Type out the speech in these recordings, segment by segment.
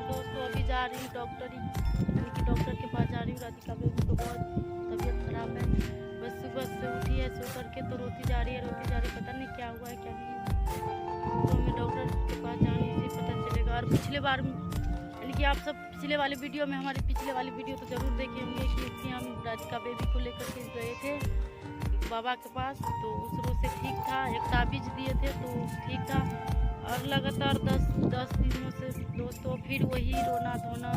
दोस्तों अभी जा रही हूँ डॉक्टर के पास जा रही हूँ। राधिका बेबी को बहुत तबीयत खराब है। बस सुबह से उठी है सो करके तो रोती जा रही है, पता नहीं क्या हुआ है क्या नहीं। तो हमें डॉक्टर के पास जाने से पता चलेगा। और पिछले बार यानी कि आप सब पिछले वाले वीडियो में हमारे पिछले वाली वीडियो तो ज़रूर देखे होंगे कि हम राधिका बेबी को लेकर के गए थे बाबा के पास। तो उस रोज से ठीक था, एक ताबीज दिए थे तो ठीक था। और लगातार 10 दिनों से दोस्तों फिर वही रोना धोना।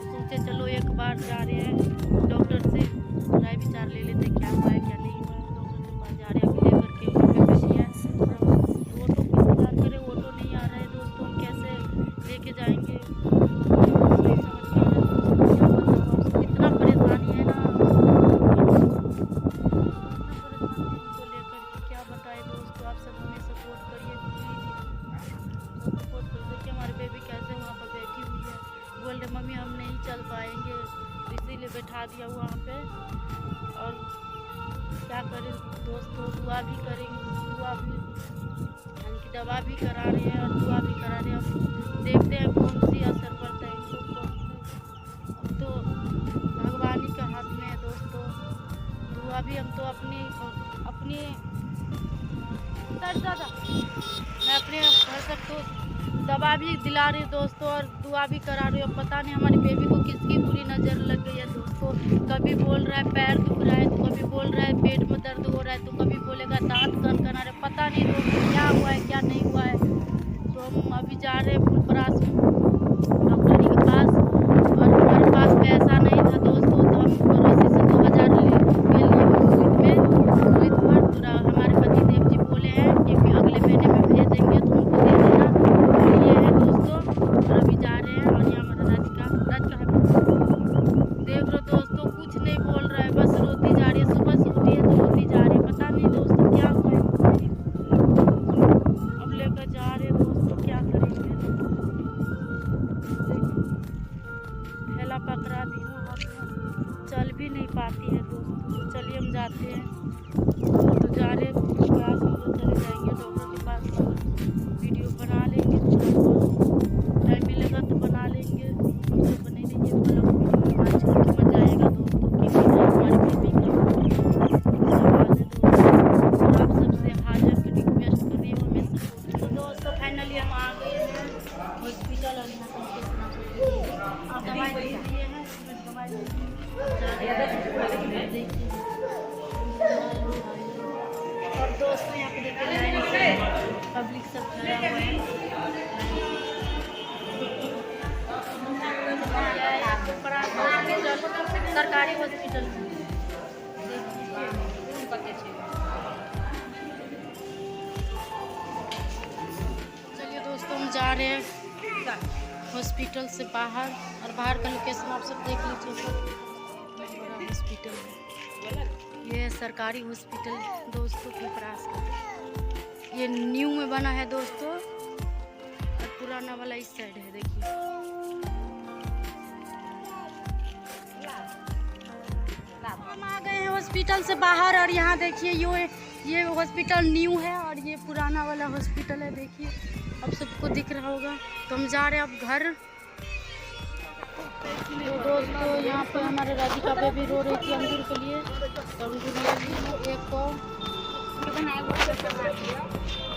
सोचे चलो एक बार जा रहे हैं डॉक्टर से राय विचार ले लेते क्या हुआ है क्या नहीं हुआ है। डॉक्टर के पास जा रहे हैं अभी लेकर के वहाँ पे बैठी है। ऑटो की इंतजार करें, ऑटो नहीं आ रहा है दोस्तों, हम कैसे लेके जाएंगे नहीं समझ में आ रहा है दोस्तों। क्या बताऊँ आपको, इतना परेशानी है ना, उनको लेकर के क्या बताए दोस्तों। आप सब हमें सपोर्ट करिए प्लीज़, सपोर्ट कर देखिए हमारे बेबी कैसे वहाँ पर बैठी हुई है। बोल रहे मम्मी हम नहीं चल पाएंगे, इसीलिए बैठा दिया वहाँ पे। और क्या करें दोस्तों, दुआ भी करेंगे, दुआ भी यानी कि दवा भी करा रहे हैं और दुआ भी करा रहे हैं। अब देखते हैं कौन सी असर पड़ता है इनको, कौन सी। अब तो भगवान ही के हाथ में है दोस्तों। दुआ भी हम तो अपनी मैं अपने घर तक तो दवा भी दिला रही हूँ दोस्तों और दुआ भी करा रही हूँ। पता नहीं हमारी बेबी को किसकी बुरी नज़र लग गई है दोस्तों। कभी बोल रहा है पैर दुख रहा है, तो कभी बोल रहा है पेट में दर्द हो रहा है, तो कभी बोलेगा दांत कनकना रहे। पता नहीं दोस्तों क्या हुआ है क्या नहीं हुआ है। तो हम अभी जा रहे हैं फुलपरास डॉक्टरी के पास। और हमारे पास पैसा नहीं था दोस्तों, तो हम पड़ोसी से 2000 ले लिए सुई पर। पूरा हमारे पति देव जी बोले हैं कि अगले महीने में भेजेंगे तो उनको दे देना। ये है दोस्तों। और अभी जा रहे हैं और यहाँ हमारा राधिका है देख लो दोस्तों, कुछ नहीं बोल रहा है, बस रोती जा रही है। सुबह से उठी है तो रोती जा रही है, पता नहीं दोस्तों क्या हुआ है। अब लेकर जा रहे हैं दोस्तों, क्या करेंगे। थैला पकड़ा दी हूँ हाथ में, चल भी नहीं पाती है दोस्तों। चलिए हम जाते हैं, तो जा रहे हैं पास हम लोग, चले जाएंगे डॉक्टर के पास। वीडियो बना लेंगे, टाइम मिलेगा तो बना लेंगे। हमसे बने रहिए ब्लॉग वीडियो, आज छोड़ के मजा आएगा दोस्तों। क्योंकि हमारी बेबी का आवाज़ है दोस्तों। और आप सबसे हाजिर की रिक्वेस्ट कर रही हूँ हमें सपोर्ट। तो दोस्तों फाइनली हम आ गए हैं हॉस्पिटल और यहाँ आप दवाई दे दिए हैं, दवाई देखिए। और दोस्तों यहाँ पे देखिए लाइन से पब्लिक सब खड़ा हुआ है। सरकारी हॉस्पिटल चलिए दोस्तों हम जा रहे हैं हॉस्पिटल से बाहर। और बाहर का लोकेशन आप सब देख लीजिए। बड़ा हॉस्पिटल है, ये है सरकारी हॉस्पिटल दोस्तों फुलपरास का। ये न्यू में बना है दोस्तों और पुराना वाला इस साइड है देखिए। हम आ गए हैं हॉस्पिटल से बाहर और यहाँ देखिए ये हॉस्पिटल न्यू है और ये पुराना वाला हॉस्पिटल है देखिए। अब सबको दिख रहा होगा। तो हम जा रहे हैं अब घर। तो दोस्तों यहाँ पर हमारे राधिका बेबी रो रही थी अंगूर के लिए, तो अंगूर ले लिए एक पाव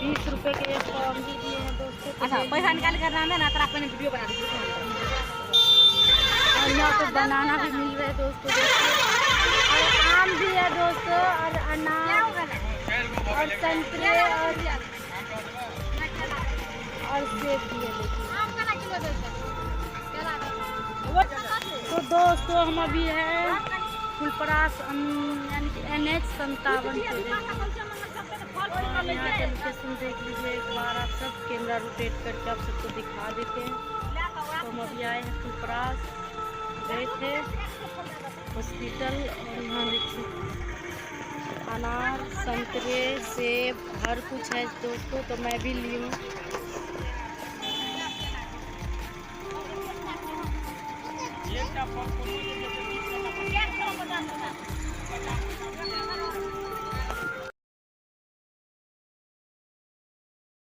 20 रुपये के एक पाव अंगूर दिए हैं दोस्तों। अच्छा पैसा निकाल कर रहा है ना, तो आपने वीडियो बना दीजिए। और यहाँ पे बनाना भी मिल रहा है दोस्तों देखिए, और आम भी है दोस्तों, और अनार और संतरे और सेब भी है देखिए। तो दोस्तों हम अभी है फुलपरास यानी कि NH 57 पे। यहाँ का लोकेशन देख लीजिए एक बार आप सब, कैमरा रोटेट करके आप सबको दिखा देते हैं। तो हम अभी आए हैं फुलपरास, गए थे हॉस्पिटल। और यहाँ देखिए अनार संतरे सेब हर कुछ है दोस्तों, तो मैं भी ली हूँ।